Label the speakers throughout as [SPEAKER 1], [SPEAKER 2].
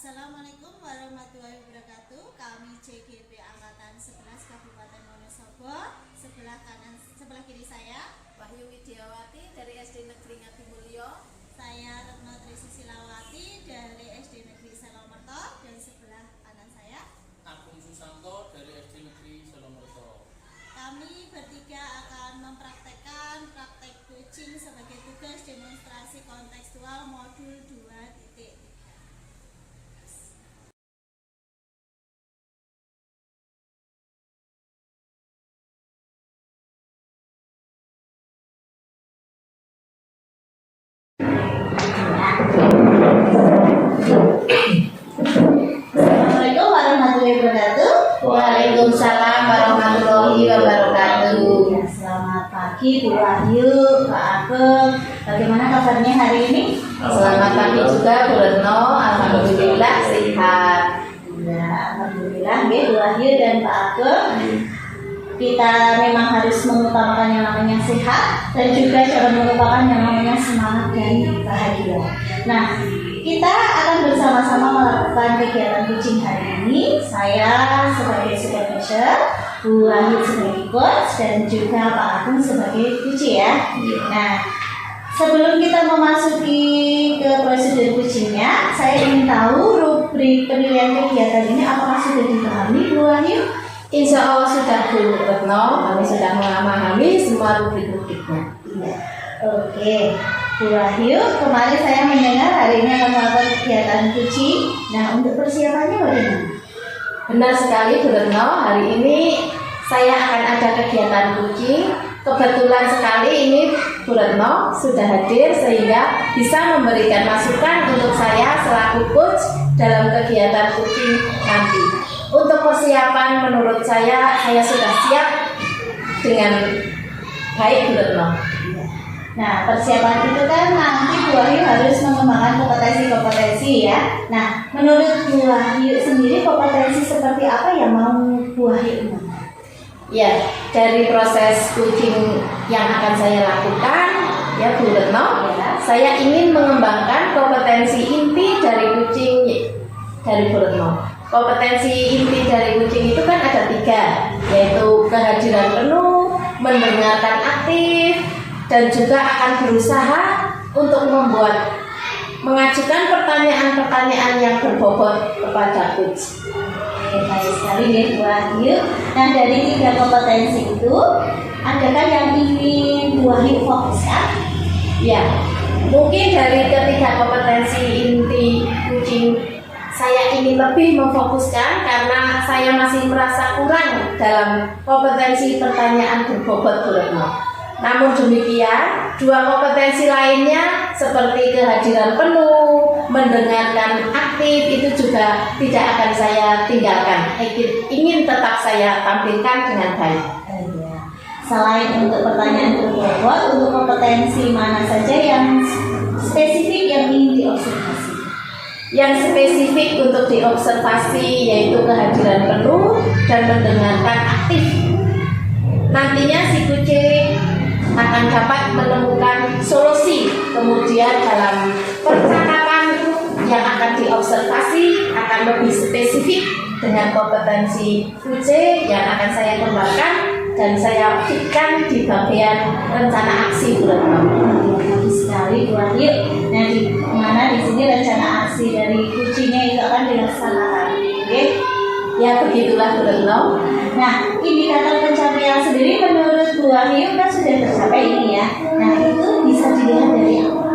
[SPEAKER 1] Assalamualaikum warahmatullahi wabarakatuh. Kami CGP Angkatan 11 Kabupaten Wonosobo. Sebelah kiri saya
[SPEAKER 2] Wahyu Widiawati dari SD Negeri Ngatimulyo.
[SPEAKER 1] Saya Retno Trisusilawati dari SD Negeri Selomerto. Dan sebelah kanan saya
[SPEAKER 3] Agung Susanto dari SD Negeri Selomerto.
[SPEAKER 1] Kami bertiga akan mempraktekkan praktek coaching sebagai tugas demonstrasi kontekstual modul 2. Assalamualaikum warahmatullahi wabarakatuh.
[SPEAKER 2] Waalaikumsalam warahmatullahi wabarakatuh.
[SPEAKER 1] Ya, selamat pagi Bu Wahyu, Pak Agung. Bagaimana kabarnya hari ini?
[SPEAKER 2] Selamat pagi juga Bu Retno. Alhamdulillah sehat.
[SPEAKER 1] Ya, alhamdulillah ya Bu Wahyu dan Pak Agung. Kita memang harus mengutamakan yang namanya sehat dan juga jangan melupakan yang namanya semangat dan bahagia. Nah, kita akan bersama-sama melakukan kegiatan coaching hari ini. Saya sebagai supervisor, Bu Wahyu sebagai coach, dan juga Pak Agung sebagai coach ya. Nah, sebelum kita memasuki ke prosedur coachingnya, saya ingin tahu rubrik penilaian kegiatan ini apakah sudah dipahami Bu Wahyu?
[SPEAKER 2] Insya Allah sudah Bu Retno. Kami sudah memahami semua rubrik-rubriknya.
[SPEAKER 1] Iya. Oke, Bu Wahyu, kemarin saya mendengar hari ini akan melakukan kegiatan coaching. Nah, untuk persiapannya bagaimana?
[SPEAKER 2] Benar sekali Bu Retno. Hari ini saya akan ada kegiatan coaching. Kebetulan sekali ini Bu Retno sudah hadir sehingga bisa memberikan masukan untuk saya selaku coach dalam kegiatan coaching nanti. Untuk persiapan menurut saya sudah siap dengan baik Bu Retno.
[SPEAKER 1] Nah, persiapan itu kan nanti Bu Wahyu harus mengembangkan kompetensi ya. Nah, menurut Bu Wahyu sendiri kompetensi seperti apa yang mau Bu Wahyu kembangkan?
[SPEAKER 2] Ya, dari proses coaching yang akan saya lakukan ya Bu Retno, saya ingin mengembangkan kompetensi inti dari coaching dari Bu Retno. Kompetensi inti dari coaching itu kan ada 3, yaitu kehadiran penuh, mendengarkan aktif, dan juga akan berusaha untuk mengajukan pertanyaan-pertanyaan yang berbobot kepada coach.
[SPEAKER 1] Baik sekali ya Bu Wahyu. Nah, dari 3 kompetensi itu, adakah yang ingin Bu Wahyu fokuskan?
[SPEAKER 2] Ya, mungkin dari ketiga kompetensi inti coaching saya ingin lebih memfokuskan karena saya masih merasa kurang dalam kompetensi pertanyaan berbobot Bu Retno. Namun demikian, 2 kompetensi lainnya seperti kehadiran penuh, mendengarkan aktif itu juga tidak akan saya tinggalkan. Ingin tetap saya tampilkan dengan baik.
[SPEAKER 1] Selain untuk pertanyaan berbobot, untuk kompetensi mana saja yang spesifik yang ingin diobservasi?
[SPEAKER 2] Yang spesifik untuk diobservasi yaitu kehadiran penuh dan mendengarkan aktif. Nantinya si kucing akan dapat menemukan solusi. Kemudian dalam percakapan yang akan diobservasi akan lebih spesifik dengan kompetensi kucing yang akan saya kembangkan dan saya fitkan di bagian rencana aksi Bu Retno.
[SPEAKER 1] Bagus sekali Bu Wahyu. Nah, di mana di sini rencana aksi dari coachingnya itu akan dilaksanakan. Oke?
[SPEAKER 2] Ya begitulah Bu Retno.
[SPEAKER 1] Nah, indikator pencapaian sendiri menurut Bu Wahyu kan sudah tercapai ini ya. Nah, itu bisa dilihat dari apa?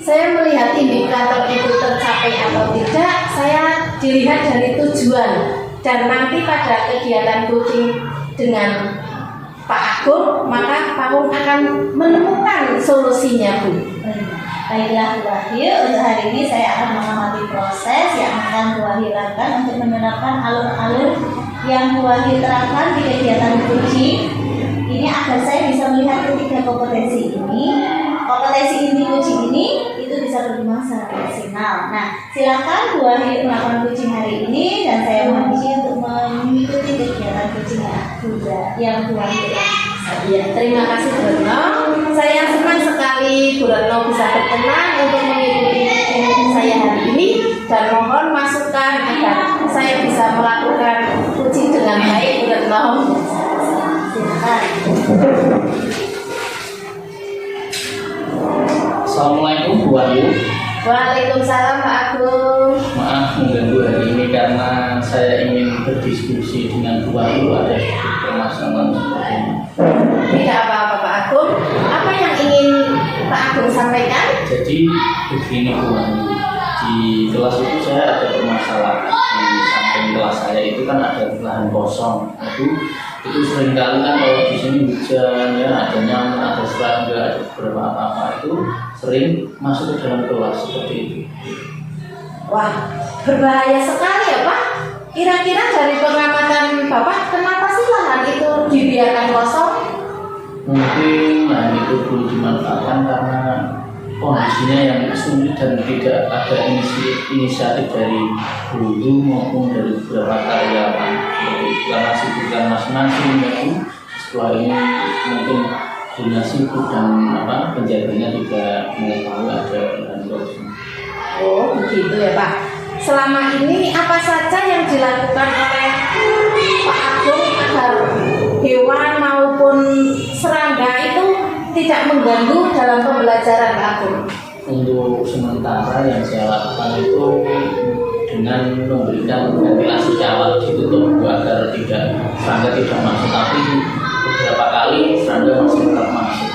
[SPEAKER 2] Saya melihat indikator itu tercapai atau tidak, saya dilihat dari tujuan. Dan nanti pada kegiatan coaching dengan Pak Agung, maka Pak Agung akan menemukan solusinya Bu.
[SPEAKER 1] Baiklah Bu Wahyu, untuk hari ini saya akan mengamati proses yang akan Bu Wahyu lakukan untuk menerapkan alur-alur yang Bu Wahyu terapkan di kegiatan coaching. Ini agar saya bisa melihat ketiga kompetensi ini. Kompetensi inti coaching ini itu bisa berkembang secara maksimal. Nah, silakan Bu Wahyu melakukan coaching hari ini dan saya mohon izin untuk mengikuti kegiatan coaching yang Bu Wahyu lakukan.
[SPEAKER 2] Ya, terima kasih Bu Retno. Saya senang sekali Bu Retno bisa berkenan untuk mengikuti saya hari ini. dan mohon masukan agar saya bisa melakukan coaching dengan baik, Bu Retno.
[SPEAKER 1] Silakan.
[SPEAKER 3] Assalamualaikum Bu Ayu.
[SPEAKER 2] Waalaikumsalam Pak Agung.
[SPEAKER 3] Maaf mengganggu hari ini karena saya ingin berdiskusi dengan Bu Ayu ada permasalahan seperti ini.
[SPEAKER 2] Tidak apa-apa Pak Agung. Apa yang ingin Pak Agung sampaikan?
[SPEAKER 3] Jadi begini Bu Ayu, di kelas itu saya ada permasalahan. Di samping kelas saya itu kan ada lahan kosong. Itu seringkali kan kalau di sini hujan ya, ada nyamuk, ada serangga, ada beberapa apa-apa itu sering masuk ke dalam kelas seperti itu.
[SPEAKER 2] Wah, berbahaya sekali ya Pak. Kira-kira dari pengamatan Bapak, kenapa sih lahan itu dibiarkan kosong?
[SPEAKER 3] Mungkin lahan itu belum dimanfaatkan karena kondisinya yang sulit dan tidak ada inisiatif dari guru maupun dari beberapa karyawan. Karena sibukan masing-masing itu setelah ini mungkin punya sibuk dan penjaganya tidak mengetahui ada lahan kosong.
[SPEAKER 2] Oh begitu ya Pak. Selama ini apa saja yang dilakukan oleh Pak Agung agar hewan maupun serangga itu tidak mengganggu dalam pembelajaran Pak Agung?
[SPEAKER 3] Untuk sementara yang saya lakukan itu dengan memberikan ventilasi kawat ditutup agar serangga tidak masuk, tapi beberapa kali serangga masih tetap masuk.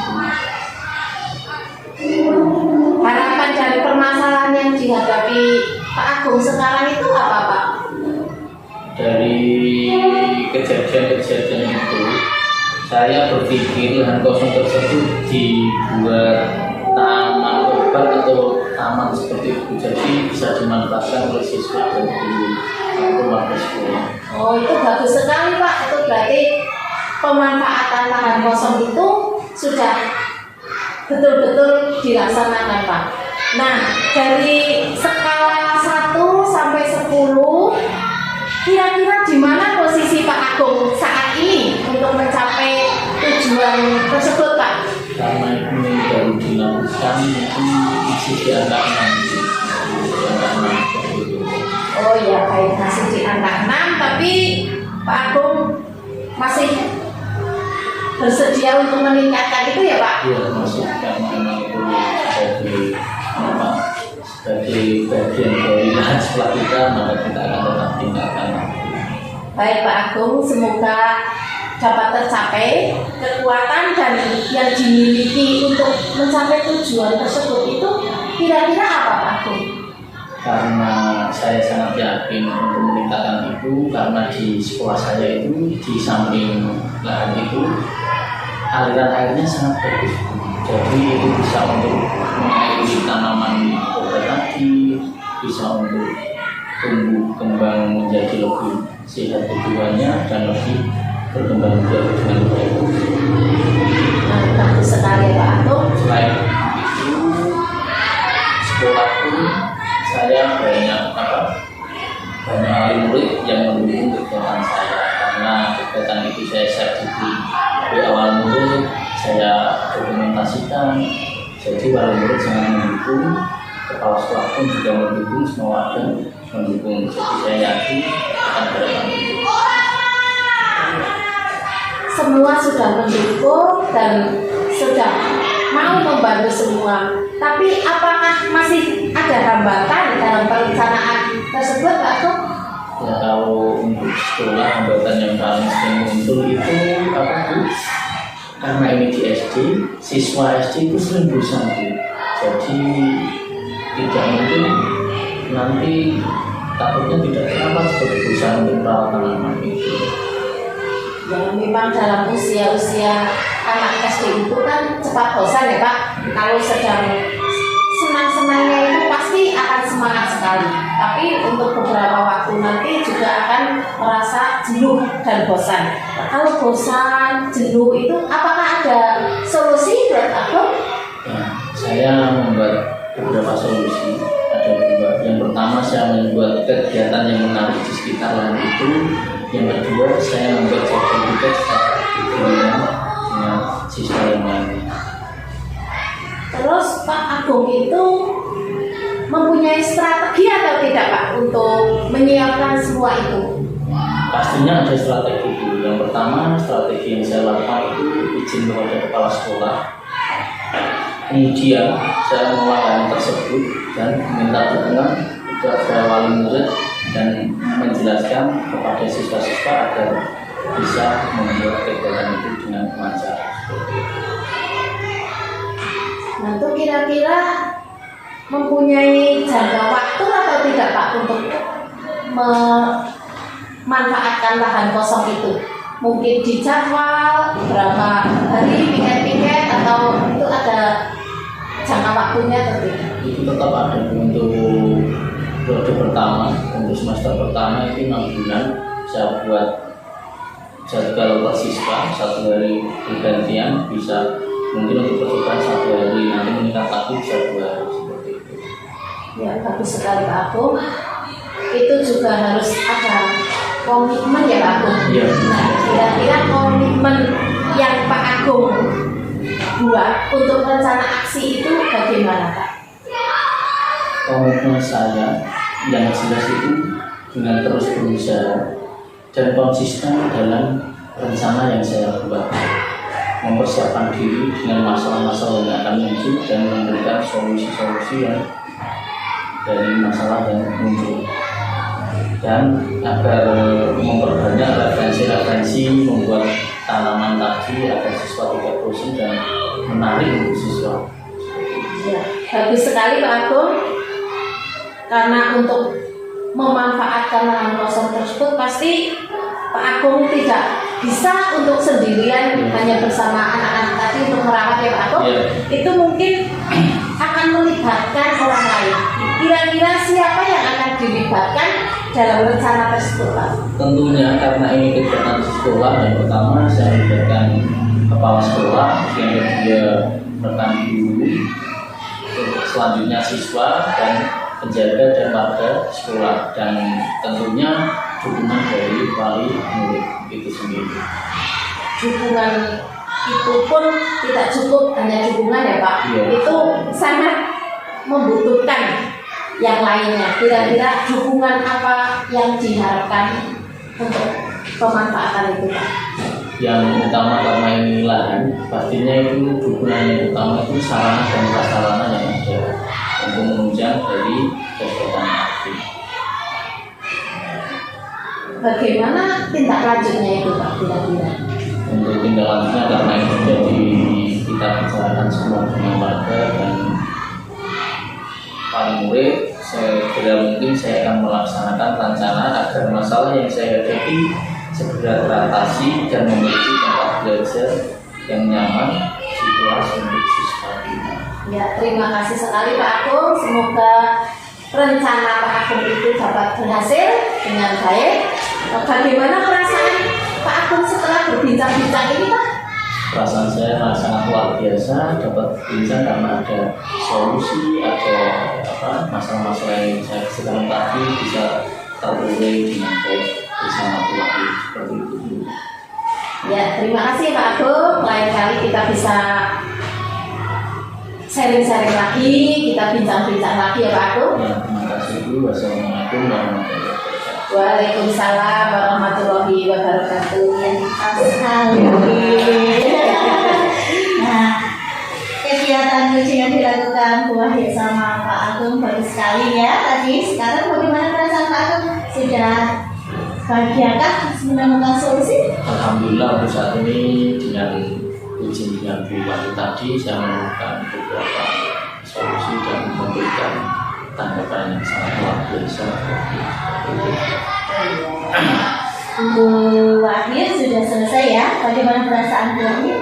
[SPEAKER 2] Harapan dari permasalahan yang dihadapi Pak Agung sekarang itu apa Pak?
[SPEAKER 3] Dari kejadian-kejadian itu saya berpikir lahan kosong tersebut dibuat taman obat atau taman seperti itu, jadi bisa dimanfaatkan oleh siswa dan guru atau warga sekolah.
[SPEAKER 2] Oh itu bagus sekali Pak. Itu berarti pemanfaatan lahan kosong itu sudah betul-betul dilaksanakan Pak. Nah dari skala 1 sampai 10, kira-kira di mana posisi Pak Agung saat ini untuk mencapai tujuan tersebut Pak?
[SPEAKER 3] Karena ini baru dilakukan mungkin masih di angka 6.
[SPEAKER 2] Oh ya baik, masih di angka 6, tapi Pak Agung masih bersedia untuk meningkatkan itu ya Pak?
[SPEAKER 3] Iya, masih karena memang itu sebagai bagian dari lahan sekolah kita, maka kita akan tetap tinggalkan.
[SPEAKER 2] Baik Pak Agung, semoga dapat tercapai kekuatan dan yang dimiliki untuk mencapai tujuan tersebut itu kira-kira apa Pak Agung?
[SPEAKER 3] Karena saya sangat yakin untuk meningkatkan itu, karena di sekolah saya itu di samping lahan itu aliran airnya sangat bagus, jadi itu bisa untuk mengairi tanaman obat tadi, bisa untuk tumbuh kembang menjadi lebih sehat tujuannya dan lebih berkembang biak dengan baik.
[SPEAKER 2] Bagus sekali Pak Agung.
[SPEAKER 3] Selain itu sekolah pun saya banyak wali murid yang mendukung kegiatan saya, karena kegiatan itu saya sertifikasi dari awal murid saya dokumentasikan, jadi wali murid sangat mendukung, kepala sekolah pun juga mendukung, semua warga mendukung, jadi saya yakin akan harapan itu.
[SPEAKER 2] Semua sudah mendukung dan sudah mau membantu semua. Tapi apakah masih ada hambatan dalam perencanaan tersebut Pak Agung?
[SPEAKER 3] Ya, kalau untuk sekolah hambatan yang paling sering muncul itu apa Bu? Karena ini di SD, siswa SD itu sering bosan Bu. Jadi tidak mungkin nanti takutnya tidak terlambat seperti bosan untuk merawat tanaman itu.
[SPEAKER 2] Ya memang dalam usia-usia anak SD itu kan cepat bosan ya Pak. Kalau sedang senang-senangnya itu pasti akan semangat sekali. Tapi untuk beberapa waktu nanti juga akan merasa jenuh dan bosan. Kalau bosan, jenuh itu apakah ada solusi buat Agung?
[SPEAKER 3] Ya, saya membuat beberapa solusi. Ada dua. Yang pertama saya membuat kegiatan yang menarik di sekitar lahan itu. Yang kedua saya membuat sertifikat dengan siswa yang lain.
[SPEAKER 2] Terus Pak Agung itu mempunyai strategi atau tidak Pak untuk menyiapkan semua itu?
[SPEAKER 3] Pastinya ada strategi dulu. Yang pertama, strategi yang saya lakukan itu izin kepada kepala sekolah. Kemudian saya mengolah hal tersebut dan meminta dukungan kepada wali murid dan menjelaskan kepada siswa-siswa agar bisa membuat kegiatan itu dengan lancar.
[SPEAKER 2] Nah, itu kira-kira mempunyai jangka waktu atau tidak Pak untuk memanfaatkan lahan kosong itu? Mungkin dijadwal berapa hari piket-piket atau itu ada jangka waktunya atau tidak?
[SPEAKER 3] Itu tetap ada untuk periode pertama, untuk semester pertama itu 6 bulan. Saya buat jadwal per siswa, 1 hari bergantian, bisa mungkin untuk percobaan 1 hari, nanti meningkat lagi bisa 2 hari seperti itu.
[SPEAKER 2] Ya, bagus sekali Pak Agung. Itu juga harus ada komitmen ya Pak Agung.
[SPEAKER 3] Iya.
[SPEAKER 2] Nah, kira-kira komitmen yang Pak Agung buat untuk rencana aksi itu bagaimana Pak?
[SPEAKER 3] Komitmen saya yang jelas itu dengan terus berusaha dan konsisten dalam rencana yang saya buat, mempersiapkan diri dengan masalah-masalah yang akan muncul dan memberikan solusi-solusi yang dari masalah yang muncul, dan agar memperbanyak referensi-referensi membuat tanaman tadi agar siswa tidak bosan dan menarik untuk siswa.
[SPEAKER 2] Ya, bagus sekali Pak Agung. Karena untuk memanfaatkan lahan kosong tersebut pasti Pak Agung tidak bisa untuk sendirian hanya bersama anak-anak tadi untuk merawat ya Pak Agung. Itu mungkin akan melibatkan orang lain. Kira-kira siapa yang akan dilibatkan dalam rencana tersebut Pak?
[SPEAKER 3] Tentunya karena ini kegiatan sekolah, yang pertama saya melibatkan kepala sekolah, yang kedua rekan guru, selanjutnya siswa dan penjaga dan warga sekolah, dan tentunya dukungan dari wali murid itu sendiri.
[SPEAKER 2] Dukungan itu pun tidak cukup hanya dukungan ya Pak.
[SPEAKER 3] Iya.
[SPEAKER 2] Itu sangat membutuhkan yang lainnya. Kira-kira dukungan apa yang diharapkan untuk pemanfaatan itu Pak?
[SPEAKER 3] Yang utama karena ini lahan, pastinya itu dukungan yang utama itu sarana dan prasarana yang ada untuk menunjang dari kegiatan aktif.
[SPEAKER 2] Bagaimana tindak lanjutnya itu Pak kira-kira?
[SPEAKER 3] Untuk tindak lanjutnya karena itu jadi kita bicarakan semua dengan warga dan wali murid, segera mungkin saya akan melaksanakan rencana agar masalah yang saya hadapi segera teratasi dan memiliki tempat belajar yang nyaman, situasi untuk siswa kita.
[SPEAKER 2] Ya, terima kasih sekali Pak Agung. Semoga rencana Pak Agung itu dapat berhasil dengan baik. Bagaimana perasaan Pak Agung setelah berbincang-bincang ini Pak?
[SPEAKER 3] Perasaan saya sangat luar biasa, dapat berbincang karena ada solusi, ada masalah-masalah yang saya sedang tadi bisa terurai dengan baik bersama keluarga seperti itu.
[SPEAKER 2] Ya, terima kasih Pak Agung. Lain kali kita bisa sharing-sharing lagi, kita bincang-bincang lagi ya Pak Agung.
[SPEAKER 3] Ya, terima kasih dulu. Wassalamualaikum warahmatullahi wabarakatuh.
[SPEAKER 2] Waalaikumsalam warahmatullahi wabarakatuh.
[SPEAKER 1] Nah, kegiatan kucing yang dilakukan Bu Wahid sama Pak Agung bagus sekali ya tadi. Sekarang bagaimana perasaan Pak Agung? Sudah bahagiakah menemukan solusi?
[SPEAKER 3] Alhamdulillah untuk saat ini dengan ujian dengan Bu Wahid tadi saya menemukan beberapa solusi dan memberikan tanggapan yang sangat luar biasa.
[SPEAKER 1] Bu Wahid sudah selesai ya. Bagaimana perasaan Bu Wahid?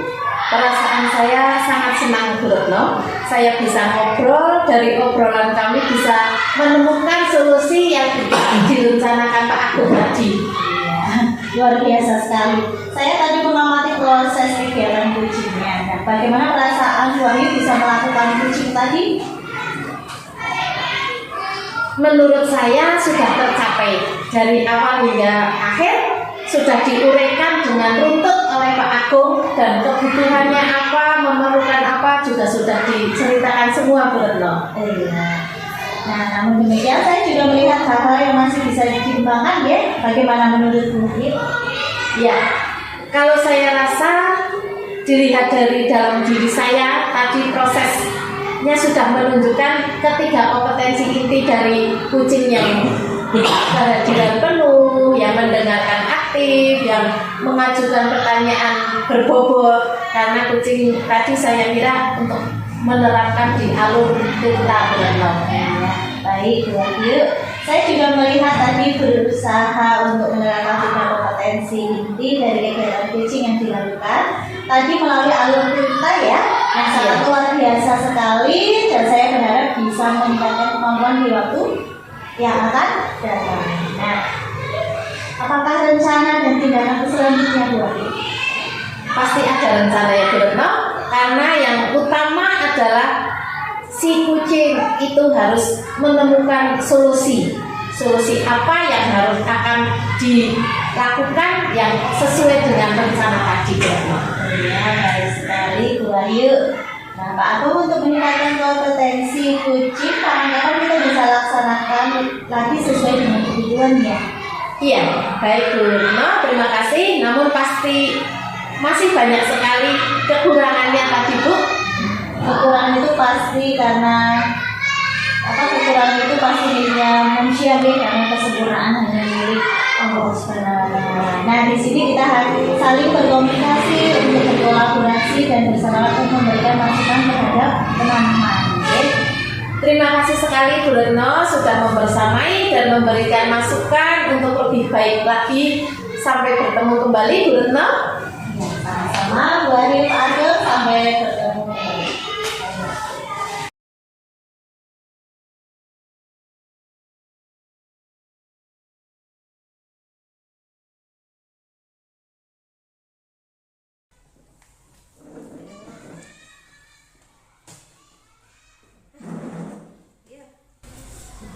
[SPEAKER 2] Perasaan saya sangat senang Bu Retno. Saya bisa ngobrol, dari obrolan kami bisa menemukan solusi yang direncanakan Pak Agung tadi.
[SPEAKER 1] Luar biasa sekali. Saya tadi mengamati proses kegiatan kucingnya. Nah, bagaimana perasaan Bu Wahid bisa melakukan kucing tadi?
[SPEAKER 2] Menurut saya sudah tercapai dari awal hingga akhir, sudah diuraikan dengan runtut oleh Pak Agung, dan kebutuhannya apa, memerlukan apa juga sudah diceritakan semua Bu Retno.
[SPEAKER 1] Iya. Nah, namun demikian saya juga melihat hal-hal yang masih bisa dikembangkan ya. Bagaimana menurut Bu Git?
[SPEAKER 2] Ya, kalau saya rasa dilihat dari dalam diri saya tadi prosesnya sudah menunjukkan ketiga kompetensi inti dari kucing yang kehadiran penuh, yang mendengarkan aktif, yang mengajukan pertanyaan berbobot. Karena kucing tadi saya kira untuk menerapkan di alur kita berenang.
[SPEAKER 1] Baik, Bu Wahyu. Saya juga melihat tadi berusaha untuk menerapkan tiga kompetensi inti dari kegiatan kucing yang dilakukan. Tadi melalui alur kita ya, yang sangat luar biasa sekali, dan saya berharap bisa meningkatkan kemampuan di waktu yang akan datang. Nah, apakah rencana dan tindakan selanjutnya, Bu Wahyu?
[SPEAKER 2] Pasti ada rencana ya Bu Retno, karena yang utama adalah si kucing itu harus menemukan solusi apa yang harus akan dilakukan yang sesuai dengan rencana tadi.
[SPEAKER 1] Ya, baik sekali Bu Wahyu. Nah, Pak Agung, untuk meningkatkan kompetensi kucing, kapan-kapan kita bisa laksanakan lagi sesuai dengan kebutuhan ya.
[SPEAKER 2] Iya, baik Bu Retno, terima kasih. Namun pasti masih banyak sekali kekurangannya tadi Bu.
[SPEAKER 1] Kekurangan itu pasti karena kekurangan itu pasti miliknya manusia karena kesempurnaan hanya milik Allah Subhanahu wa Ta'ala. Nah, di sini kita harus saling berkomunikasi untuk berkolaborasi dan bersama untuk memberikan masukan terhadap teman-teman.
[SPEAKER 2] Terima kasih sekali Bu Retno sudah membersamai dan memberikan masukan untuk lebih baik lagi. Sampai bertemu kembali Bu Retno.
[SPEAKER 1] Sama-sama Bu Wahyu, Pak Agung, sampai bertemu kembali.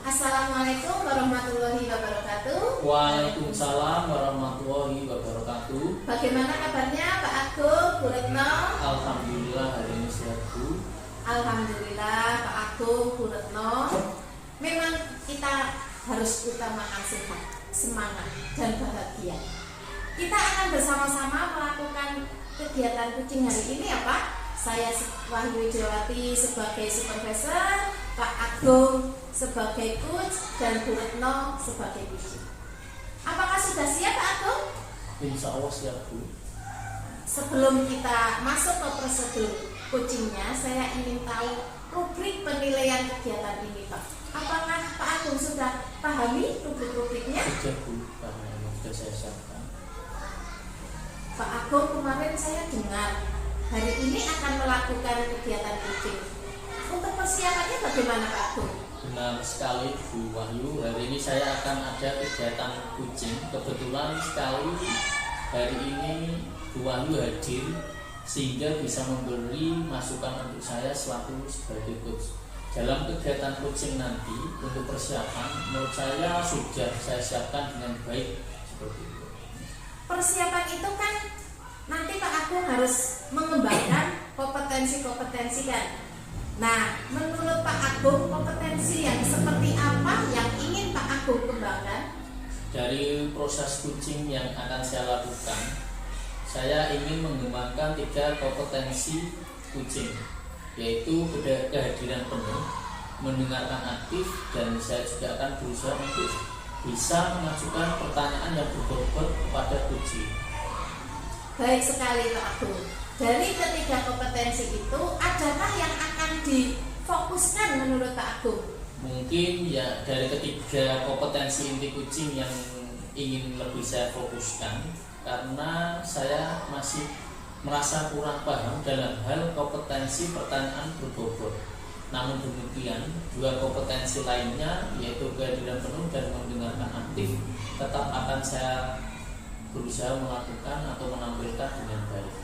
[SPEAKER 2] Assalamualaikum warahmatullahi wabarakatuh.
[SPEAKER 3] Waalaikumsalam warahmatullahi wabarakatuh.
[SPEAKER 2] Bagaimana kabarnya Pak Agung, Bu Retno?
[SPEAKER 3] Alhamdulillah hari ini sehat Bu.
[SPEAKER 2] Alhamdulillah Pak Agung, Bu Retno. Memang kita harus utamakan sehat, semangat, dan bahagia. Kita akan bersama-sama melakukan kegiatan kucing hari ini ya Pak. Saya Wahyu Widiawati sebagai supervisor, Pak Agung sebagai coach, dan Bu Retno sebagai kucing. Apakah sudah siap Pak Agung?
[SPEAKER 3] Insya Allah siap Bu.
[SPEAKER 2] Sebelum kita masuk ke prosedur coachingnya, saya ingin tahu rubrik penilaian kegiatan ini Pak. Apakah Pak Agung sudah pahami rubrik-rubriknya?
[SPEAKER 3] Sudah Bu, karena memang sudah saya siapkan.
[SPEAKER 2] Pak Agung, kemarin saya dengar hari ini akan melakukan kegiatan coaching. Untuk persiapannya bagaimana Pak Agung?
[SPEAKER 3] Benar sekali Bu Wahyu, hari ini saya akan ada kegiatan kucing. Kebetulan sekali hari ini Bu Wahyu hadir sehingga bisa memberi masukan untuk saya selaku sebagai coach. Dalam kegiatan coaching nanti untuk persiapan menurut saya sudah saya siapkan dengan baik seperti itu.
[SPEAKER 2] Persiapan itu kan nanti Pak Agung harus mengembangkan kompetensi-kompetensi kan. Nah, menurut Pak Agung, kompetensi yang seperti apa yang ingin Pak Agung kembangkan?
[SPEAKER 3] Dari proses coaching yang akan saya lakukan, saya ingin mengembangkan 3 kompetensi coaching, yaitu kehadiran penuh, mendengarkan aktif, dan saya juga akan berusaha untuk bisa mengajukan pertanyaan yang berbobot kepada coaching.
[SPEAKER 2] Baik sekali Pak Agung. Dari ketiga kompetensi itu, adakah yang akan difokuskan menurut Pak Agung?
[SPEAKER 3] Mungkin ya dari ketiga kompetensi inti kucing yang ingin lebih saya fokuskan, karena saya masih merasa kurang paham dalam hal kompetensi pertanyaan berbobot. Namun demikian, 2 kompetensi lainnya yaitu kehadiran penuh dan mendengarkan aktif tetap akan saya berusaha melakukan atau menampilkan dengan baik.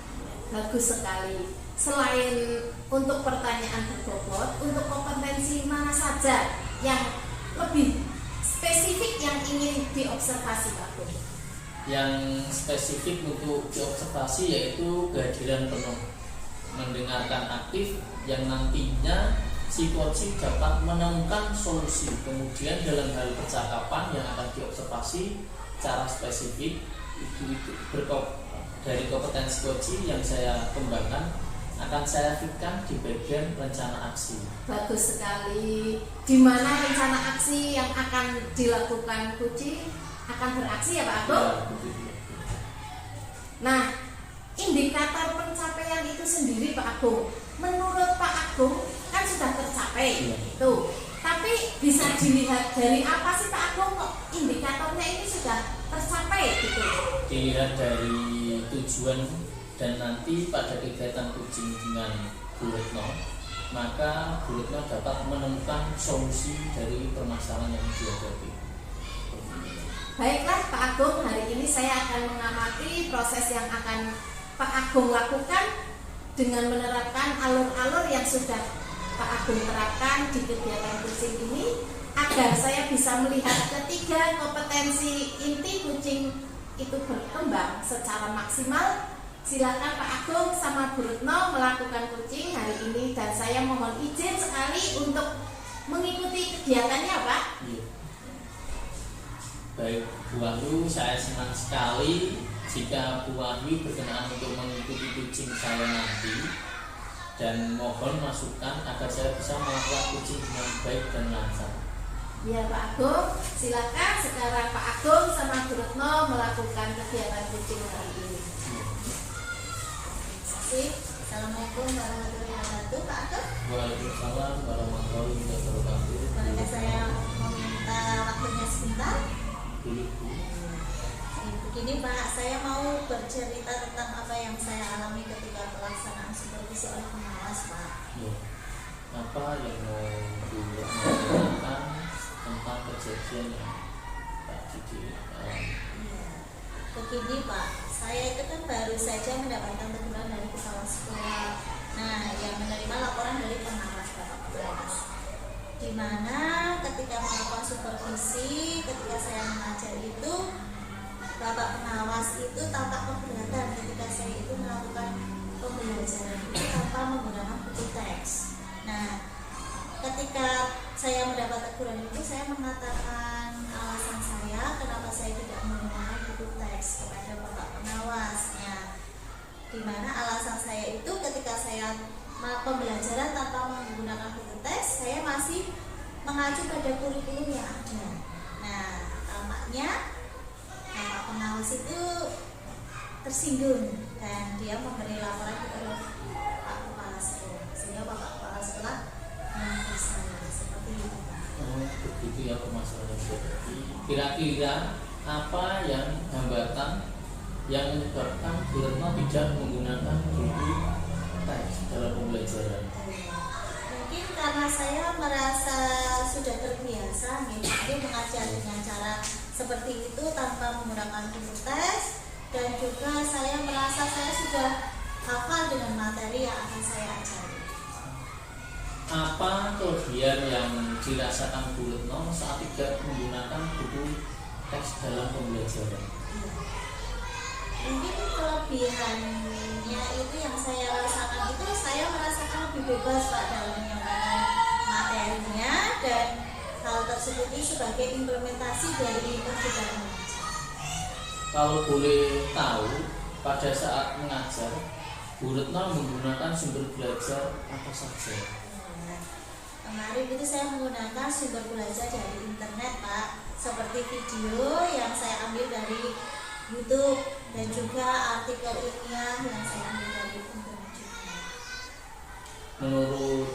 [SPEAKER 2] Bagus sekali. Selain untuk pertanyaan berbobot, untuk kompetensi mana saja yang lebih spesifik yang ingin diobservasi Pak Agung?
[SPEAKER 3] Yang spesifik untuk diobservasi yaitu kehadiran penuh, mendengarkan aktif yang nantinya si coaching dapat menemukan solusi. Kemudian dalam hal percakapan yang akan diobservasi secara spesifik itu dari kompetensi coaching yang saya kembangkan akan saya fitkan di bagian rencana aksi.
[SPEAKER 2] Bagus sekali. Di mana rencana aksi yang akan dilakukan coaching akan beraksi ya Pak Agung?
[SPEAKER 3] Ya, begitu.
[SPEAKER 2] Nah, indikator pencapaian itu sendiri Pak Agung, menurut Pak Agung kan sudah tercapai
[SPEAKER 3] Iya.
[SPEAKER 2] itu. Tapi bisa dilihat dari apa sih Pak Agung kok indikatornya ini sudah tercapai gitu?
[SPEAKER 3] Dilihat dari tujuan dan nanti pada kegiatan coaching dengan Bu Retno, maka Bu Retno dapat menemukan solusi dari permasalahan yang dihadapi.
[SPEAKER 2] Baiklah Pak Agung, hari ini saya akan mengamati proses yang akan Pak Agung lakukan dengan menerapkan alur-alur yang sudah Pak Agung terapkan di kegiatan coaching ini agar saya bisa melihat ketiga kompetensi inti coaching itu berkembang secara maksimal. Silakan Pak Agung sama Bu Retno melakukan coaching hari ini dan saya mohon izin sekali untuk mengikuti kegiatannya Pak.
[SPEAKER 3] Iya. Baik Bu Wahyu, saya senang sekali jika Bu Wahyu berkenan untuk mengikuti coaching saya nanti, dan mohon masukan agar saya bisa melakukan coaching dengan baik dan lancar.
[SPEAKER 2] Ya Pak Agung, silakan sekarang Pak Agung sama Bu Retno melakukan kegiatan coaching hari ini.
[SPEAKER 1] Assalamualaikum warahmatullahi wabarakatuh. Pak Agung,
[SPEAKER 3] Waalaikumsalam warahmatullahi wabarakatuh.
[SPEAKER 1] boleh saya meminta waktunya sebentar? Begini Pak, saya mau bercerita tentang apa yang saya alami ketika pelaksanaan supervisi oleh pengawas Pak.
[SPEAKER 3] Ya. Apa yang mau dilakukan tentang kejadian yang tadi dialami?
[SPEAKER 1] Iya. Begini Pak, saya itu kan baru saja mendapatkan teguran dari kepala sekolah. Nah, yang menerima laporan dari pengawas Bapak pengawas. Di mana ketika melakukan supervisi, ketika saya mengajar itu, Bapak pengawas itu tampak keberatan ketika saya itu melakukan pembelajaran itu tanpa menggunakan buku teks. Nah, ketika saya mendapat teguran itu, saya mengatakan alasan saya kenapa saya tidak menggunakan buku teks kepada Bapak pengawasnya. Di mana alasan saya itu ketika saya pembelajaran tanpa menggunakan buku teks, saya masih mengacu pada kurikulum yang ada. Nah, tampaknya Bapak pengawas itu tersinggung dan dia memberi laporan kepada Pak Kepala Sekolah, sehingga Bapak Kepala Sekolah menegur saya seperti itu Pak.
[SPEAKER 3] Oh, begitu ya permasalahan jadi. Kira-kira apa yang hambatan yang menyebabkan Bu Retno tidak menggunakan buku teks dalam pembelajaran?
[SPEAKER 1] Mungkin karena saya merasa sudah terbiasa mungkin mengajar dengan cara seperti itu tanpa menggunakan buku teks, dan juga saya merasa saya sudah hafal dengan materi yang akan saya ajari.
[SPEAKER 3] Apa kelebihan yang dirasakan Bu Retno saat tidak menggunakan buku teks dalam pembelajaran?
[SPEAKER 1] Mungkin kelebihannya itu yang saya rasakan itu saya merasakan lebih bebas Pak dalam menyampaikan materinya, dan hal tersebut ini sebagai implementasi dari persidangan mengajar.
[SPEAKER 3] Kalau boleh tahu, pada saat mengajar Bu Retno menggunakan sumber belajar apa saja?
[SPEAKER 1] Kemarin itu saya menggunakan sumber belajar dari internet Pak, seperti video yang saya ambil dari YouTube dan juga artikel ilmiah yang saya ambil dari internet juga.
[SPEAKER 3] Menurut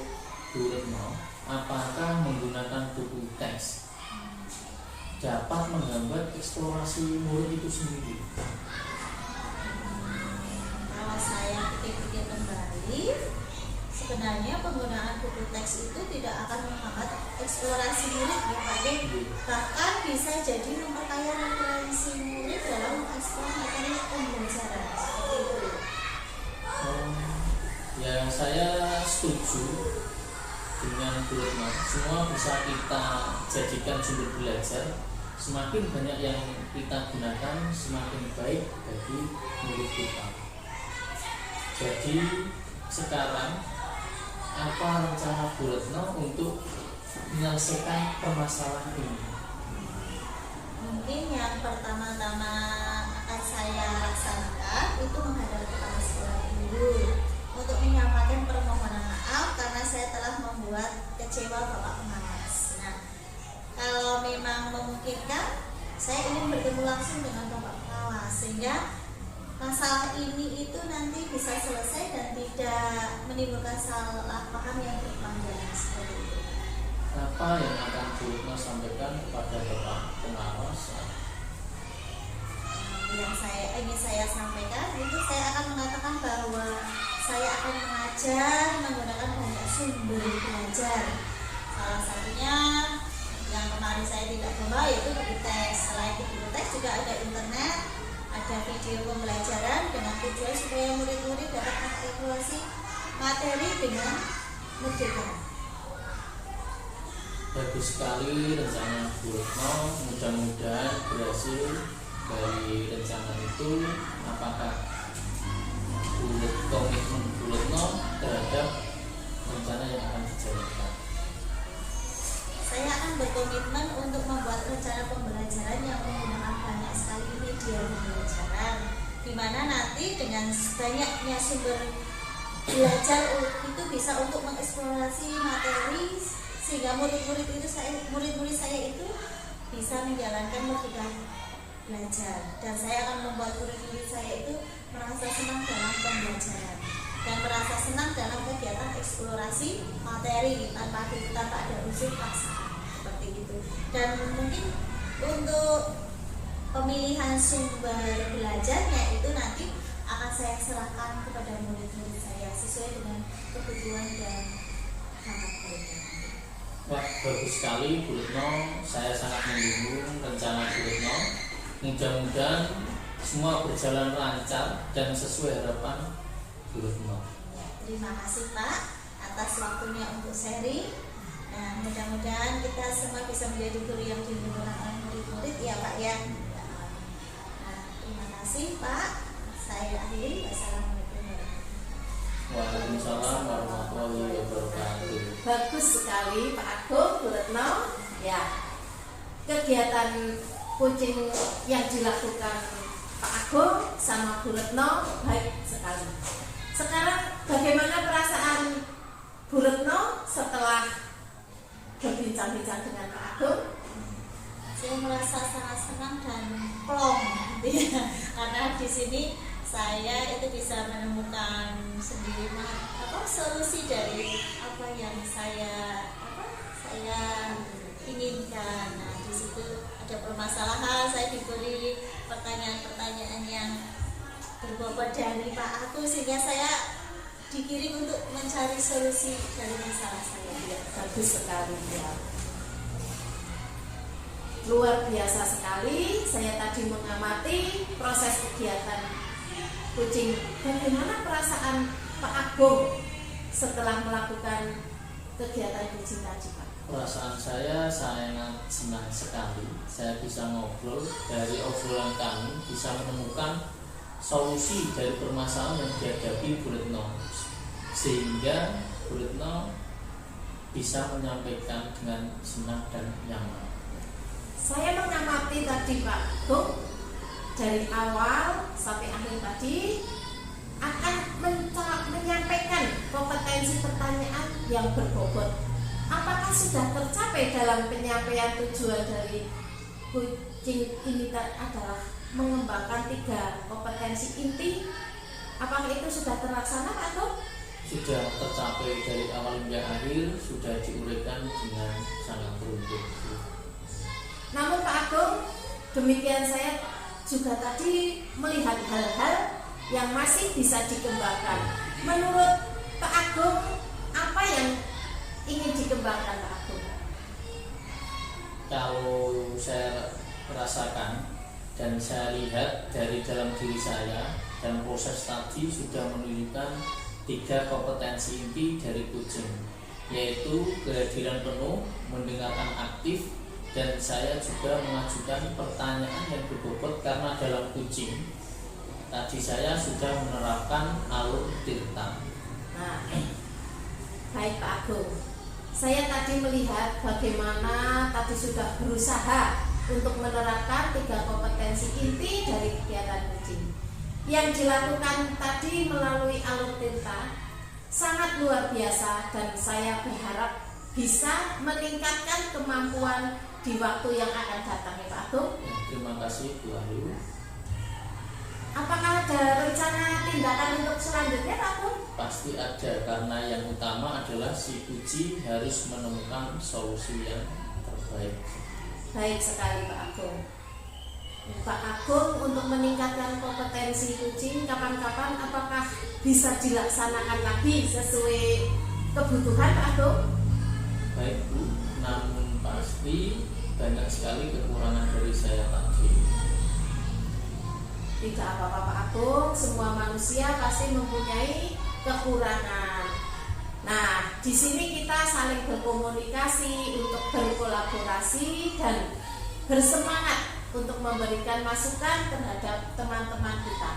[SPEAKER 3] Bu Retno, apakah menggunakan buku teks dapat menghambat eksplorasi murid itu sendiri?
[SPEAKER 1] Kalau saya pikir-pikir kembali, sebenarnya penggunaan buku teks itu tidak akan menghambat eksplorasi murid ya Pak. Bahkan bisa jadi memperkaya referensi murid dalam mengeksplor materi pembelajaran seperti itu.
[SPEAKER 3] Ya, saya setuju dengan Bu Retno. Semua bisa kita jadikan sumber belajar. Semakin banyak yang kita gunakan, semakin baik bagi murid kita. Jadi sekarang apa rencana Bu Retno untuk menyelesaikan permasalahan ini?
[SPEAKER 1] Mungkin yang pertama-tama akan saya laksanakan itu menghadap kepala sekolah dulu untuk menyampaikan permohonan maaf karena saya telah membuat kecewa Bapak Pengawas. Nah, kalau memang memungkinkan, saya ingin bertemu langsung dengan Bapak Pengawas sehingga masalah ini itu nanti bisa selesai dan tidak menimbulkan salah paham yang berkepanjangan seperti itu.
[SPEAKER 3] Apa yang akan Bu Retno sampaikan kepada Bapak Pengawas?
[SPEAKER 1] Yang ingin saya sampaikan itu saya akan mengatakan bahwa saya akan mengajar menggunakan banyak sumber belajar. Salah satunya yang kemarin saya tidak coba yaitu buku teks. Selain buku teks juga ada internet, ada video pembelajaran dengan tujuan supaya murid-murid dapat mengevaluasi materi dengan merdeka.
[SPEAKER 3] Bagus sekali rencana Bu Retno, mudah-mudahan berhasil dari rencana itu. Apakah komitmen Bu Retno terhadap rencana yang akan dijalankan?
[SPEAKER 1] Saya akan berkomitmen untuk membuat rencana pembelajaran yang menggunakan banyak sekali media pembelajaran, di mana nanti dengan banyaknya sumber belajar itu bisa untuk mengeksplorasi materi sehingga murid-murid saya itu bisa menjalankan merdeka belajar, dan saya akan membuat murid-murid saya itu merasa senang dalam pembelajaran dan merasa senang dalam kegiatan eksplorasi materi tanpa ada unsur paksaan seperti itu. Dan mungkin untuk pemilihan sumber belajarnya itu nanti akan saya serahkan kepada murid-murid saya sesuai dengan kebutuhan dan bakat mereka.
[SPEAKER 3] Wah, bagus sekali Bu Retno. Saya sangat mendukung rencana Bu Retno. Mudah-mudahan semua berjalan lancar dan sesuai harapan Bu Retno.
[SPEAKER 1] Terima kasih Pak atas waktunya untuk sharing. Nah, mudah-mudahan kita semua bisa menjadi guru yang dimuliakan oleh murid-murid ya Pak ya. Nah, terima kasih Pak. Saya akhiri. Wassalamualaikum warahmatullahi wabarakatuh.
[SPEAKER 3] Waalaikumsalam warahmatullahi wabarakatuh.
[SPEAKER 2] Bagus sekali Pak Agung, Bu Retno. Ya, kegiatan coaching yang dilakukan Pak Agung sama Bu Retno baik sekali. Sekarang bagaimana perasaan Bu Retno setelah berbincang-bincang dengan Pak Agung?
[SPEAKER 1] Saya merasa sangat senang dan plong gitu ya. Karena di sini saya itu bisa menemukan sendiri solusi dari apa yang saya inginkan. Nah, di situ ada permasalahan, saya diberi pertanyaan-pertanyaan yang berbobot dari Pak Agus sehingga saya dikirim untuk mencari solusi dari masalah saya.
[SPEAKER 2] Ya, bagus sekali ya. Luar biasa sekali. Saya tadi mengamati proses kegiatan coaching. Bagaimana perasaan Pak Agung setelah melakukan kegiatan coaching tadi Pak?
[SPEAKER 3] Perasaan saya sangat senang sekali. Saya bisa ngobrol, dari obrolan kami bisa menemukan solusi dari permasalahan yang dihadapi Bu Retno, sehingga Bu Retno bisa menyampaikan dengan senang dan nyaman.
[SPEAKER 2] Saya mengamati tadi Pak Agung dari awal sampai akhir tadi akan menyampaikan kompetensi pertanyaan yang berbobot. Apakah sudah tercapai dalam penyampaian tujuan dari coaching ini adalah mengembangkan 3 kompetensi inti? Apakah itu sudah terlaksana Pak Agung?
[SPEAKER 3] Sudah tercapai dari awal hingga akhir, sudah diuraikan dengan sangat terukur.
[SPEAKER 2] Namun Pak Agung, demikian saya juga tadi melihat hal-hal yang masih bisa dikembangkan. Menurut Pak Agung, apa yang ingin dikembangkan Pak Agung?
[SPEAKER 3] Kalau saya merasakan dan saya lihat dari dalam diri saya, dan proses tadi sudah menunjukkan 3 kompetensi inti dari coaching, yaitu kehadiran penuh, mendengarkan aktif, dan saya juga mengajukan pertanyaan yang berbobot. Karena dalam coaching tadi saya sudah menerapkan alur tirta.
[SPEAKER 2] Nah, Baik Pak Agung, saya tadi melihat bagaimana tadi sudah berusaha untuk menerapkan 3 kompetensi inti dari kegiatan coaching. Yang dilakukan tadi melalui alur tinta sangat luar biasa dan saya berharap bisa meningkatkan kemampuan di waktu yang akan datang ya Pak Agung.
[SPEAKER 3] Terima kasih Bu Ayu.
[SPEAKER 2] Apakah ada rencana tindakan untuk selanjutnya Pak Agung?
[SPEAKER 3] Pasti ada, karena yang utama adalah si Puji harus menemukan solusi yang terbaik.
[SPEAKER 2] Baik sekali Pak Agung. Pak Agung, untuk meningkatkan kompetensi coaching kapan-kapan apakah bisa dilaksanakan lagi sesuai kebutuhan Pak Agung?
[SPEAKER 3] Baik Bu, namun pasti banyak sekali kekurangan dari saya tadi.
[SPEAKER 2] Tidak apa-apa Pak Agung, semua manusia pasti mempunyai kekurangan. Nah, di sini kita saling berkomunikasi untuk berkolaborasi dan bersemangat untuk memberikan masukan terhadap teman-teman kita.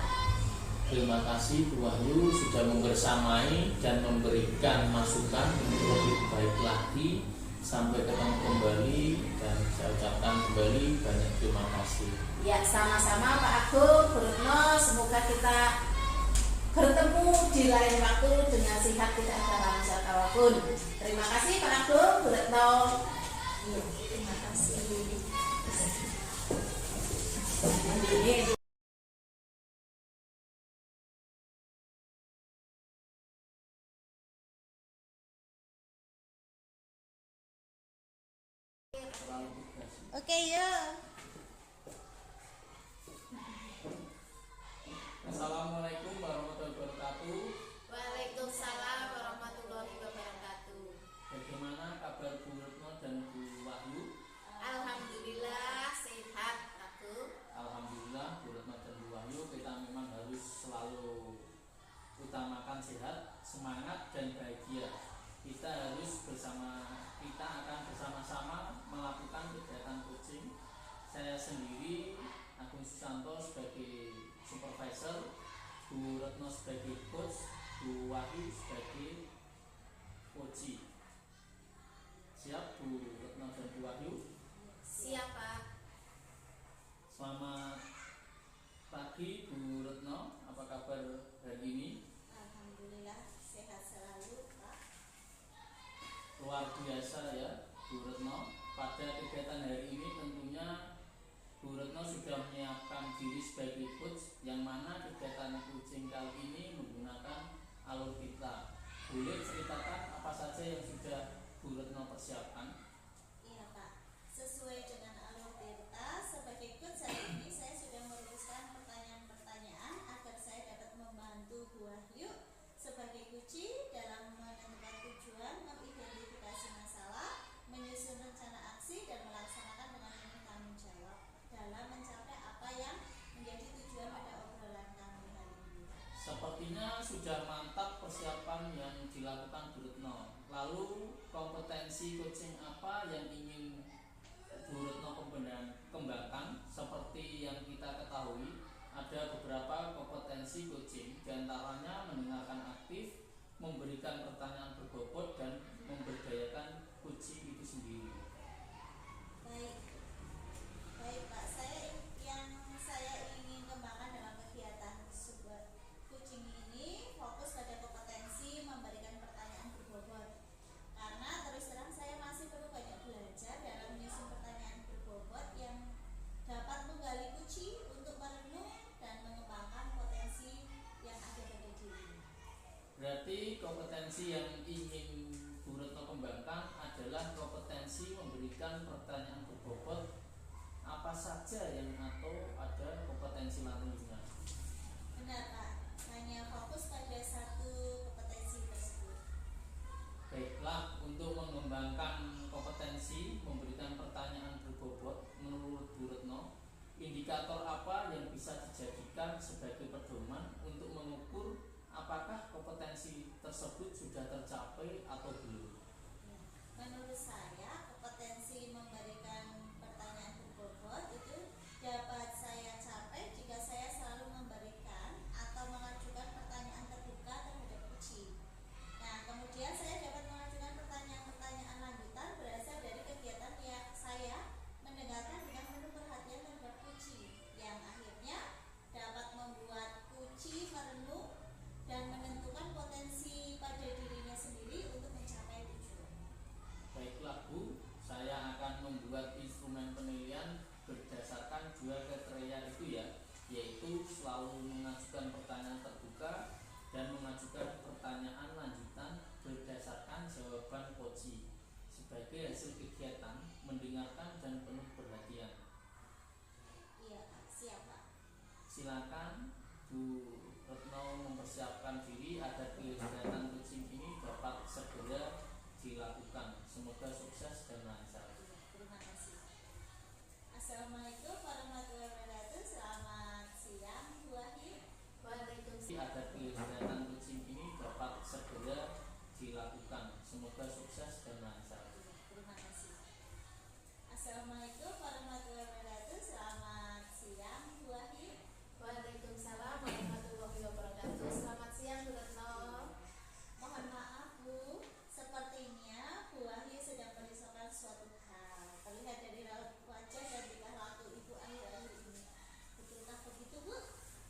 [SPEAKER 3] Terima kasih Bu Wahyu sudah membersamai dan memberikan masukan untuk lebih baik lagi. Sampai ketemu kembali dan saya ucapkan kembali banyak terima kasih.
[SPEAKER 2] Ya, sama-sama Pak Agung, Bu Retno, semoga kita bertemu di lain waktu dengan sehat, tidak ada masalah apapun. Terima kasih Pak Agung, Bu Retno. Ya, terima kasih.
[SPEAKER 1] Oke, yuk.
[SPEAKER 3] Assalamualaikum warahmatullahi wabarakatuh.
[SPEAKER 2] Waalaikumsalam warahmatullahi wabarakatuh.
[SPEAKER 3] Bagaimana kabar Bu Retno dan Bu Wahyu?
[SPEAKER 2] Alhamdulillah sehat aku.
[SPEAKER 3] Alhamdulillah Bu Retno dan Bu Wahyu, kita memang harus selalu utamakan sehat, semangat dan bahagia. Kita akan bersama-sama melakukan kegiatan coaching. Saya sendiri Agung Susanto sebagai supervisor, Bu Retno sebagai coach, Bu Wahyu sebagai coach. Siap Bu Retno dan Bu Wahyu?
[SPEAKER 2] Siapa?
[SPEAKER 3] Selamat pagi Bu Retno, apa kabar hari ini?
[SPEAKER 1] Alhamdulillah sehat selalu, Pak.
[SPEAKER 3] Luar biasa ya Bu Retno. Pada kegiatan hari ini tentunya Bu Retno sudah menyiapkan diri sebagai coach, yang mana kegiatan coaching kali ini menggunakan alur kita. Boleh ceritakan apa saja yang sudah Bu Retno persiapkan?
[SPEAKER 1] Iya Pak, sesuai dengan alur Tirta, sebagai coach hari ini saya sudah merumuskan pertanyaan-pertanyaan agar saya dapat membantu Bu Wahyu sebagai coach dalam menentukan tujuan, mengidentifikasi masalah, menyusun rencana aksi dan melaksanakan dengan penuh tanggung jawab dalam mencapai apa yang menjadi tujuan pada obrolan kami hari ini.
[SPEAKER 3] Sepertinya sudah mantap persiapan yang dilakukan Bu Retno. Lalu kompetensi coaching apa yang ingin Bu Retno kembangkan? Seperti yang kita ketahui, ada beberapa kompetensi coaching, diantaranya mendengarkan aktif, memberikan pertanyaan berbobot, dan memberdayakan coaching itu sendiri.
[SPEAKER 1] Baik Pak, saya ingin kembangkan dalam kegiatan sebuah coaching ini fokus pada kompetensi memberikan pertanyaan berbobot. Karena terus terang saya masih perlu banyak belajar dalam menyusun pertanyaan berbobot yang dapat menggali kunci untuk merenung dan mengembangkan potensi yang ada pada diri.
[SPEAKER 3] Berarti kompetensi yang ingin Bu Retno kembangkan adalah kompetensi memberikan pertanyaan berbobot. Apa saja yang atau ada kompetensi lainnya?
[SPEAKER 1] Benar Pak, hanya fokus pada satu kompetensi tersebut.
[SPEAKER 3] Baiklah, untuk mengembangkan kompetensi memberikan pertanyaan berbobot, menurut Bu Retno, indikator apa yang bisa dijadikan sebagai pedoman untuk mengukur apakah kompetensi tersebut sudah tercapai atau belum?
[SPEAKER 1] Menurut saya, kompetensi memberikan pertanyaan berbobot itu dapat saya capai jika saya
[SPEAKER 3] silakan Bu Retno mempersiapkan diri agar kegiatan kucing ini dapat segera dilakukan. Semoga sukses dan lancar.
[SPEAKER 1] Terima kasih. Assalamualaikum warahmatullahi wabarakatuh. Selamat siang Bu Wahyu.
[SPEAKER 2] Waalaikumsalam.
[SPEAKER 3] Agar kegiatan kucing ini dapat segera dilakukan. Semoga sukses dan lancar.
[SPEAKER 1] Terima kasih. Assalamualaikum warahmatullahi wabarakatuh. Selamat siang Bu Wahyu.
[SPEAKER 2] Waalaikumsalam warahmatullahi wabarakatuh. Selamat siang Bu Retno.
[SPEAKER 1] Mohon maaf Bu, sepertinya Bu Wahyu sedang merisaukan suatu hal. Terlihat dari raut wajah dan tingkah laku Ibu akhir-akhir ini. Betulkah begitu Bu?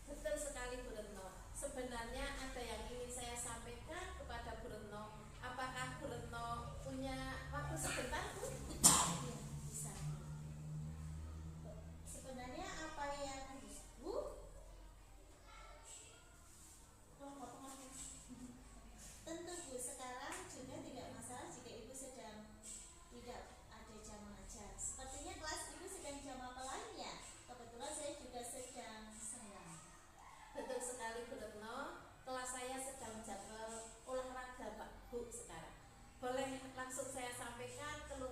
[SPEAKER 2] Betul sekali Bu Retno. Sebenarnya ada yang ingin saya sampaikan kepada Bu Retno. Apakah Bu Retno punya waktu sebentar Bu?
[SPEAKER 1] Iya, bisa. Sebenarnya apa yang Bu? Tentu Bu, sekarang juga tidak masalah jika Ibu sedang tidak ada jam mengajar. Sepertinya kelas Ibu sedang jam apa lain ya? Kebetulan saya juga sedang sayang.
[SPEAKER 2] Betul sekali Bu Retno. Kelas saya sedang jadwal olahraga Pak Bu sekarang. Boleh langsung saya sampaikan keluh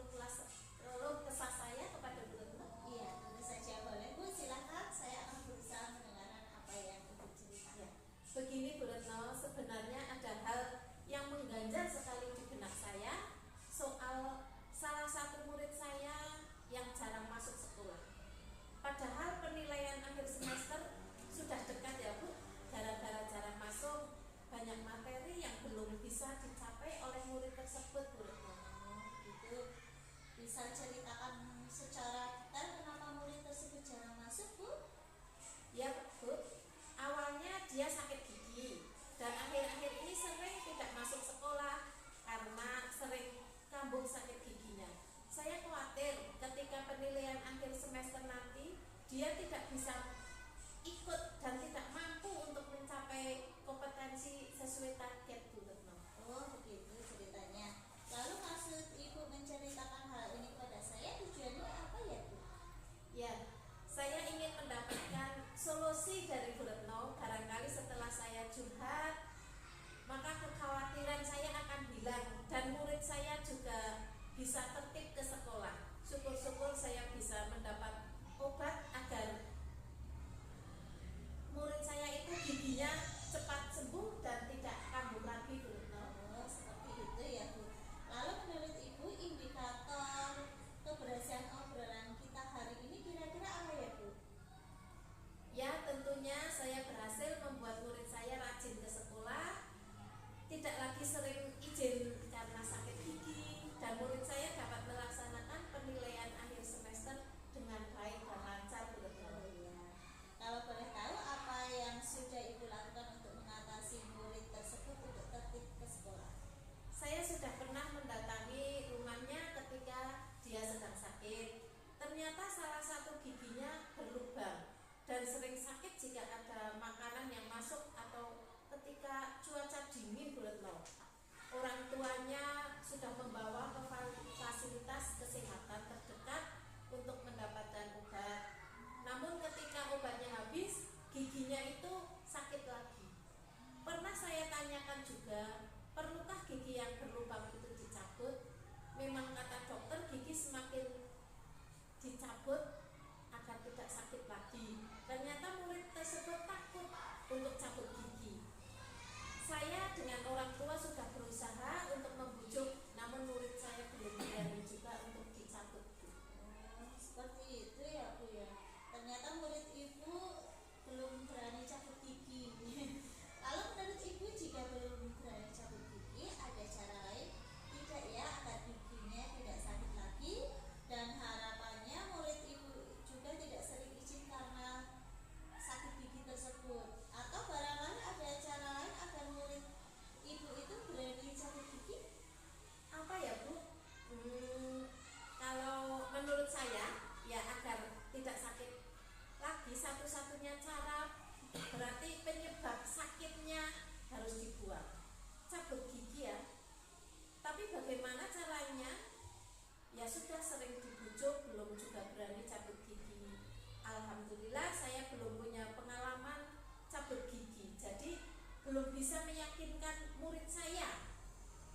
[SPEAKER 2] belum bisa meyakinkan murid saya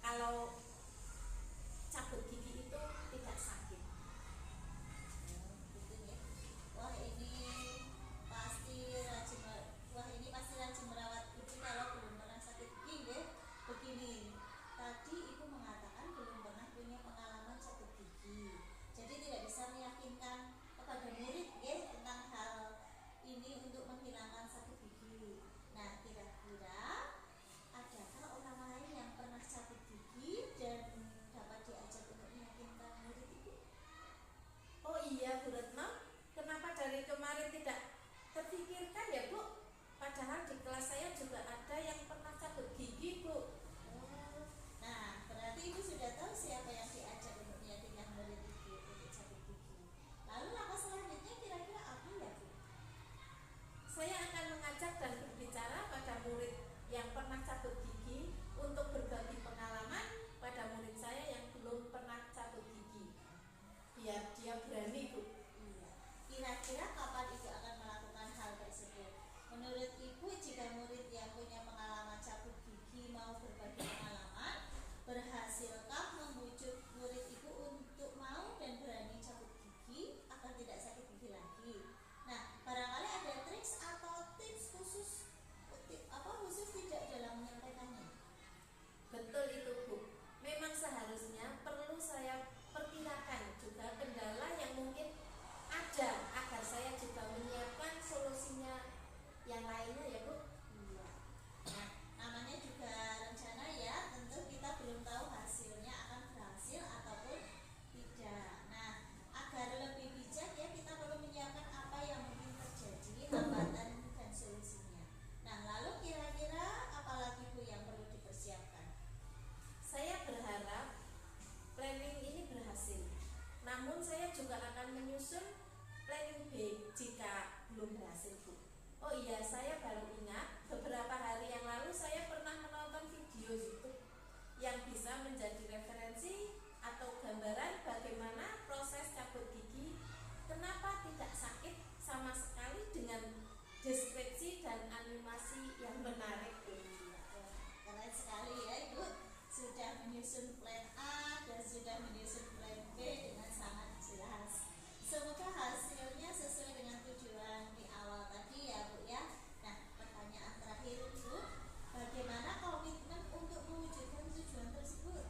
[SPEAKER 2] kalau cabut gigi itu tidak sakit.
[SPEAKER 1] Gitu ya. Wah ini pasti rajin merawat gigi kalau belum pernah sakit gigi ya. Begini, tadi ibu mengatakan belum pernah punya pengalaman sakit gigi, jadi tidak bisa meyakinkan kepada murid ya tentang hal ini untuk menghilangkan sakit gigi. Nah, kira-kira adakah orang lain yang pernah sakit gigi dan dapat diajak untuk meyakinkan murid itu?
[SPEAKER 2] Oh iya Bu Retno, kenapa dari kemarin tidak terpikirkan ya Bu? Padahal di kelas saya juga ada yang pernah cabut gigi Bu.
[SPEAKER 1] Nah, berarti ibu sudah tahu siapa yang diajak untuk meyakinkan murid itu untuk cabut gigi. Lalu langkah selanjutnya kira-kira apa ya Bu?
[SPEAKER 2] Saya akan mengajak dan berbicara pada murid yang pernah cabut gigi untuk berbagi pengalaman pada murid saya yang belum pernah cabut gigi, biar dia berani Bu.
[SPEAKER 1] Iya. Kira-kira kapan ibu akan melakukan hal tersebut? Menurut ibu, jika murid yang punya pengalaman cabut gigi mau berbagi pengalaman, berhasilkah membujuk murid itu untuk mau dan berani cabut gigi agar tidak sakit gigi lagi? Nah, barangkali ada triks atau tips khusus tidak dalam menyampaikannya.
[SPEAKER 2] Betul itu Bu. Memang seharusnya perlu saya perkirakan juga kendala yang mungkin ada agar saya juga menyiapkan solusinya yang lainnya ya Bu.
[SPEAKER 1] Iya. Nah, namanya juga rencana ya, tentu kita belum tahu hasilnya akan berhasil ataupun tidak. Nah, agar lebih bijak ya kita perlu menyiapkan apa yang mungkin terjadi, hambatan dan solusinya. Nah, lalu kira-kira apa lagi Bu yang perlu dipersiapkan?
[SPEAKER 2] Saya berharap planning ini berhasil. Namun saya juga akan menyusun planning B jika belum berhasil Bu. Oh iya, saya baru ingat beberapa hari yang lalu saya pernah menonton video YouTube yang bisa menjadi referensi atau gambaran bagaimana proses cabut gigi, kenapa tidak sakit sama sekali dengan deskripsi dan animasi yang menarik.
[SPEAKER 1] Keren sekali ya Ibu, sudah menyusun plan A dan sudah menyusun plan B dengan sangat jelas. Semoga hasilnya sesuai dengan tujuan di awal tadi ya Bu ya. Nah, pertanyaan terakhir Bu, bagaimana komitmen untuk mewujudkan tujuan tersebut?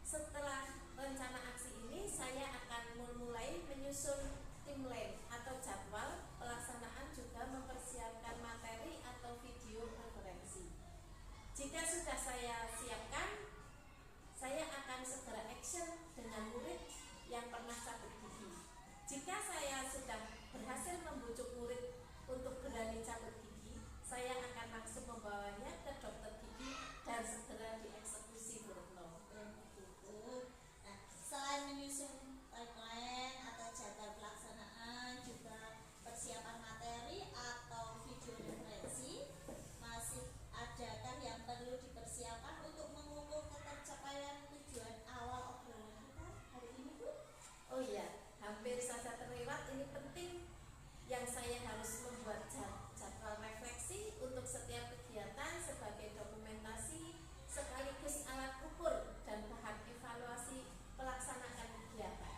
[SPEAKER 2] Setelah rencana aksi ini, saya akan memulai menyusun timeline atau jadwal pelaksanaan, juga mempersiapkan materi atau video referensi. Jika sudah saya siapkan, saya akan segera action dengan murid yang pernah cabut gigi. Jika saya sudah berhasil membujuk murid untuk berani cabut gigi, saya akan langsung membawanya ke dokter gigi dan segera dieksekusi Bu Retno.
[SPEAKER 1] Begitu. Nah, selain menyusun timeline atau jadwal pelaksanaan, juga persiapan materi atau video referensi, masih adakah yang perlu dipersiapkan untuk mengukur ketercapaian tujuan awal obrolan kita hari ini Bu?
[SPEAKER 2] Oh iya, hampir saja terlewat. Ini penting yang saya harus membuat jadwal refleksi untuk setiap kegiatan sebagai dokumentasi sekaligus alat ukur dan bahan evaluasi pelaksanaan kegiatan.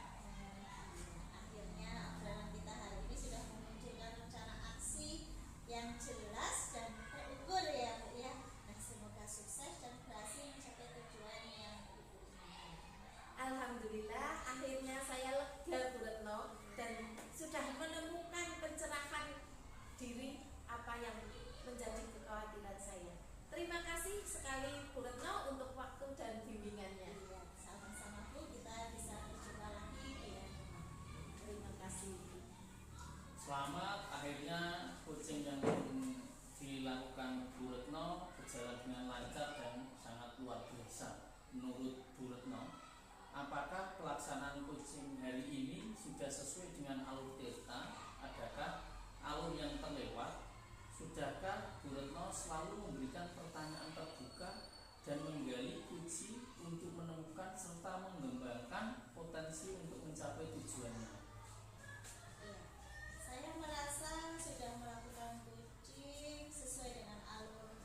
[SPEAKER 1] Akhirnya obrolan kita hari ini sudah memunculkan rencana aksi yang jelas dan terukur ya Bu ya. Nah, semoga sukses dan berhasil mencapai tujuan yang Ibu inginkan.
[SPEAKER 2] Alhamdulillah, akhirnya saya lega Bu Retno dan sudah menemukan pencerahan diri apa yang menjadi kekhawatiran saya. Terima kasih sekali Bu Retno untuk waktu dan bimbingannya.
[SPEAKER 1] Iya, sama-sama Bu, kita bisa berjumpa lagi ya.
[SPEAKER 2] Terima kasih.
[SPEAKER 3] Selamat, akhirnya coaching yang dilakukan Bu Retno berjalan dengan lancar dan sangat luar biasa. Menurut Bu Retno, apakah pelaksanaan coaching hari ini sudah sesuai dengan alur Tirta? Adakah alur yang terlewat? Sudahkah Bu Retno selalu memberikan pertanyaan terbuka dan menggali kunci untuk menemukan serta mengembangkan potensi untuk mencapai tujuannya?
[SPEAKER 1] Iya. Saya merasa sudah melakukan coaching sesuai dengan alur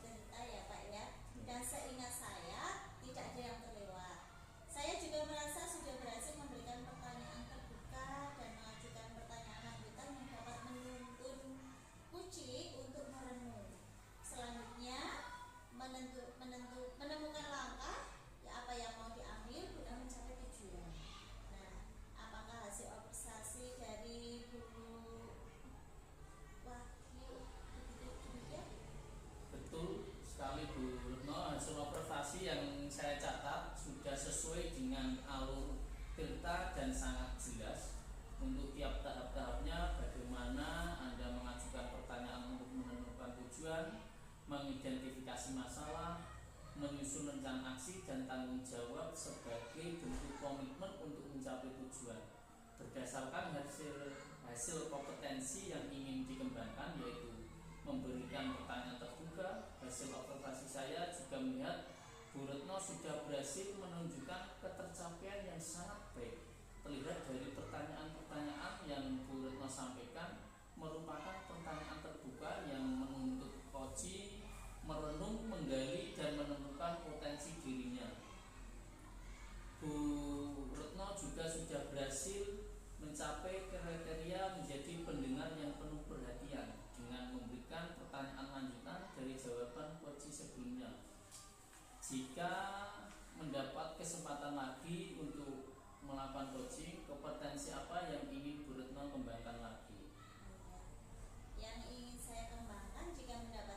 [SPEAKER 3] observasi yang saya catat sudah sesuai dengan alur cerita dan sangat jelas. Untuk tiap tahap-tahapnya, bagaimana Anda mengajukan pertanyaan untuk menentukan tujuan, mengidentifikasi masalah, menyusun rencana aksi dan tanggung jawab sebagai bentuk komitmen untuk mencapai tujuan. Berdasarkan hasil kompetensi yang ingin dikembangkan, yaitu memberikan pertanyaan terbuka, hasil observasi saya juga melihat Bu Retno sudah berhasil menunjukkan ketercapaian yang sangat baik. Terlihat dari pertanyaan-pertanyaan yang Bu Retno sampaikan merupakan pertanyaan terbuka yang menuntut coaching merenung, menggali, dan menemukan potensi dirinya. Bu Retno juga sudah berhasil mencapai kriteria menjadi pendengar yang penuh perhatian dengan memberikan pertanyaan lanjutan dari jawaban coaching sebelumnya. Jika mendapat kesempatan lagi untuk melakukan coaching, kompetensi apa yang ingin Bu Retno kembangkan lagi?
[SPEAKER 1] Yang ingin saya kembangkan jika mendapat